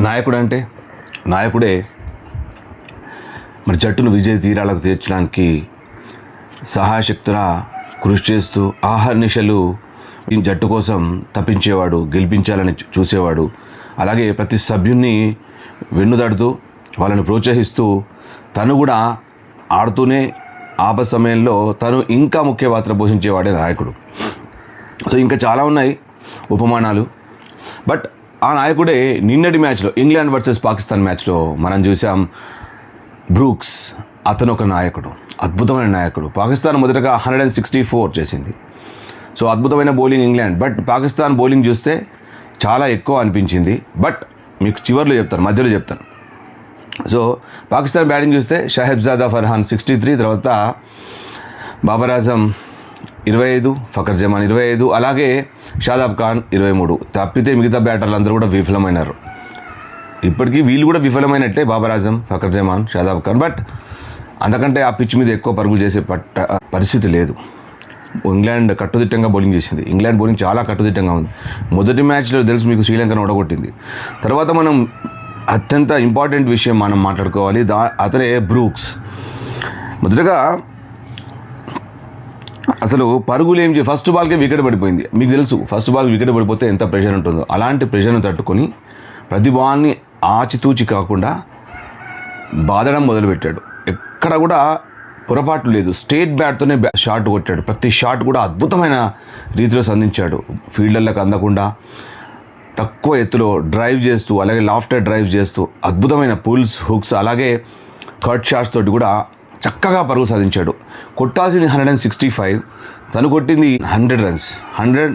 నాయకుడు అంటే నాయకుడే మరి జట్టును విజయ తీరాలకు తీర్చడానికి సహాయశక్తులా కృషి చేస్తూ ఆహర్నిశలు ఈ జట్టు కోసం తప్పించేవాడు, గెలిపించాలని చూసేవాడు. అలాగే ప్రతి సభ్యున్ని వెన్నుదడుతూ వాళ్ళని ప్రోత్సహిస్తూ తను కూడా ఆడుతూనే ఆపద సమయంలో తను ఇంకా ముఖ్య పాత్ర పోషించేవాడే నాయకుడు. సో ఇంకా చాలా ఉన్నాయి ఉపమానాలు. బట్ ఆ నాయకుడే నిన్నటి మ్యాచ్లో ఇంగ్లాండ్ వర్సెస్ పాకిస్తాన్ మ్యాచ్లో మనం చూసాం. బ్రూక్స్ అతను ఒక నాయకుడు, అద్భుతమైన నాయకుడు. పాకిస్తాన్ మొదటగా 164 చేసింది. సో అద్భుతమైన bowling England. But Pakistan bowling చూస్తే చాలా ఎక్కువ అనిపించింది. బట్ మీకు చివర్లో చెప్తాను, మధ్యలో చెప్తాను. సో పాకిస్తాన్ బ్యాటింగ్ చూస్తే షాహిబ్జాదా ఫర్హాన్ 63, తర్వాత బాబర్ ఆజమ్ 25, ఫకర్ జమాన్ 25, అలాగే షాదాబ్ ఖాన్ 23. తప్పితే మిగతా బ్యాటర్లు అందరూ కూడా విఫలమైనారు. ఇప్పటికీ వీళ్ళు కూడా విఫలమైనట్టే, బాబర్ ఆజమ్, ఫకర్ జమాన్, షాదాబ్ ఖాన్. బట్ అంతకంటే ఆ పిచ్ మీద ఎక్కువ పరుగులు చేసే పరిస్థితి లేదు. ఇంగ్లాండ్ కట్టుదిట్టంగా బౌలింగ్ చేసింది. ఇంగ్లాండ్ బౌలింగ్ చాలా కట్టుదిట్టంగా ఉంది. మొదటి మ్యాచ్లో తెలుసు మీకు, శ్రీలంకను ఓడగొట్టింది. తర్వాత మనం అత్యంత ఇంపార్టెంట్ విషయం మనం మాట్లాడుకోవాలి. అతనే బ్రూక్స్. మొదటగా అసలు పరుగులు ఏం ఫస్ట్ బాల్కే వికెట్ పడిపోయింది. మీకు తెలుసు ఫస్ట్ బాల్ వికెట్ పడిపోతే ఎంత ప్రెషర్ ఉంటుందో. అలాంటి ప్రెషర్ను తట్టుకొని ప్రతి బాల్ని ఆచితూచి కాకుండా బాదడం మొదలుపెట్టాడు. ఎక్కడ కూడా పొరపాటు లేదు. స్ట్రేట్ బ్యాట్తోనే షాట్ కొట్టాడు. ప్రతి షాట్ కూడా అద్భుతమైన రీతిలో సంధించాడు. ఫీల్డర్లకు అందకుండా తక్కువ ఎత్తులో డ్రైవ్ చేస్తూ, అలాగే లాఫ్టర్ డ్రైవ్ చేస్తూ అద్భుతమైన పుల్స్, హుక్స్, అలాగే కట్ షాట్స్ తోటి కూడా చక్కగా పరుగు సాధించాడు. కొట్టాల్సింది 165, తను కొట్టింది 100 రన్స్. 100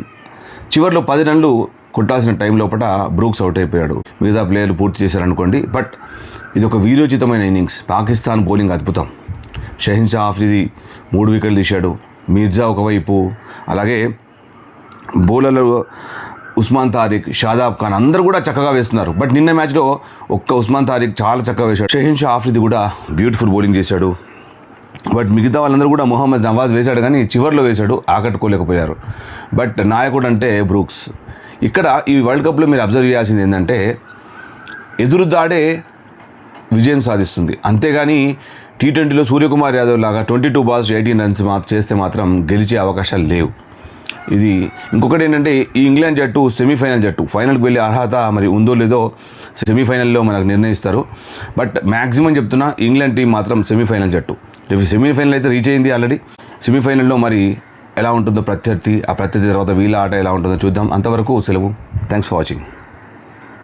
చివరిలో 10 రన్లు కొట్టాల్సిన టైం లోపల బ్రూక్స్ అవుట్ అయిపోయాడు. మిగతా ప్లేయర్లు పూర్తి చేశారనుకోండి. బట్ ఇది ఒక వీరోచితమైన ఇన్నింగ్స్. పాకిస్తాన్ బౌలింగ్ అద్భుతం. షహీన్ ఆఫ్రిది 3 వికెట్లు తీశాడు. మిర్జా ఒకవైపు, అలాగే బౌలర్లు ఉస్మాన్ తారిక్, షాదాబ్ ఖాన్ అందరూ కూడా చక్కగా వేస్తున్నారు. బట్ నిన్న మ్యాచ్లో ఒక్క ఉస్మాన్ తారిక్ చాలా చక్కగా వేశాడు. షహీన్ ఆఫ్రిది కూడా బ్యూటిఫుల్ బౌలింగ్ చేశాడు. బట్ మిగతా వాళ్ళందరూ కూడా మొహమ్మద్ నవాజ్ వేశాడు, కానీ చివరిలో వేశాడు, ఆకట్టుకోలేకపోయారు. బట్ నాయకుడు అంటే బ్రూక్స్. ఇక్కడ ఈ వరల్డ్ కప్లో మీరు అబ్జర్వ్ చేయాల్సింది ఏంటంటే ఎదురుదాడే విజయం సాధిస్తుంది. అంతేగాని T20లో సూర్యకుమార్ యాదవ్ లాగా 22 balls 18 runs చేస్తే మాత్రం గెలిచే అవకాశాలు లేవు. ఇది ఇంకొకటి ఏంటంటే ఈ ఇంగ్లాండ్ జట్టు సెమీఫైనల్ జట్టు. ఫైనల్కి వెళ్ళే అర్హత మరి ఉందో లేదో సెమీఫైనల్లో మనకు నిర్ణయిస్తారు. బట్ మ్యాక్సిమం చెప్తున్నా ఇంగ్లాండ్ టీం మాత్రం సెమీఫైనల్ జట్టు. సెమీఫైనల్ అయితే రీచ్ అయింది ఆల్రెడీ. సెమీఫైనల్లో మరి ఎలా ఉంటుందో ప్రత్యర్థి, ఆ ప్రత్యర్థి తర్వాత వీళ్ళ ఆట ఎలా ఉంటుందో చూద్దాం. అంతవరకు సెలవు. Thanks for watching.